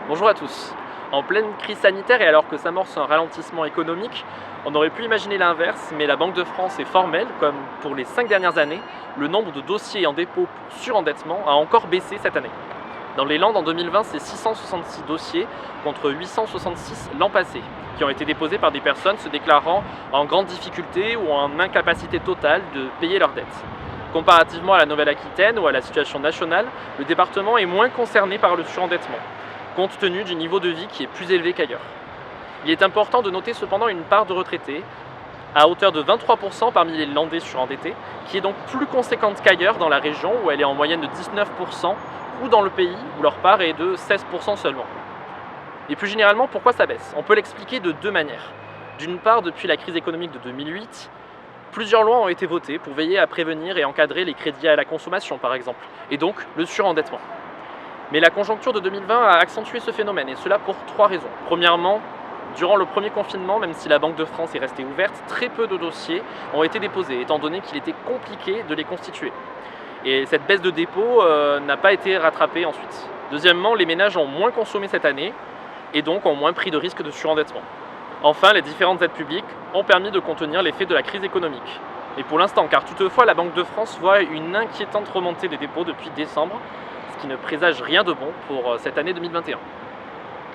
Bonjour à tous. En pleine crise sanitaire et alors que s'amorce un ralentissement économique, on aurait pu imaginer l'inverse, mais la Banque de France est formelle, comme pour les 5 dernières années, le nombre de dossiers en dépôt pour surendettement a encore baissé cette année. Dans les Landes, en 2020, c'est 666 dossiers contre 866 l'an passé, qui ont été déposés par des personnes se déclarant en grande difficulté ou en incapacité totale de payer leurs dettes. Comparativement à la Nouvelle-Aquitaine ou à la situation nationale, le département est moins concerné par le surendettement, compte tenu du niveau de vie qui est plus élevé qu'ailleurs. Il est important de noter cependant une part de retraités, à hauteur de 23% parmi les Landais surendettés, qui est donc plus conséquente qu'ailleurs dans la région où elle est en moyenne de 19%, ou dans le pays où leur part est de 16% seulement. Et plus généralement, pourquoi ça baisse? On peut l'expliquer de deux manières. D'une part, depuis la crise économique de 2008, plusieurs lois ont été votées pour veiller à prévenir et encadrer les crédits à la consommation par exemple, et donc le surendettement. Mais la conjoncture de 2020 a accentué ce phénomène, et cela pour trois raisons. Premièrement, durant le premier confinement, même si la Banque de France est restée ouverte, très peu de dossiers ont été déposés, étant donné qu'il était compliqué de les constituer. Et cette baisse de dépôt n'a pas été rattrapée ensuite. Deuxièmement, les ménages ont moins consommé cette année, et donc ont moins pris de risques de surendettement. Enfin, les différentes aides publiques ont permis de contenir l'effet de la crise économique. Et pour l'instant, car toutefois la Banque de France voit une inquiétante remontée des dépôts depuis décembre, ce qui ne présage rien de bon pour cette année 2021.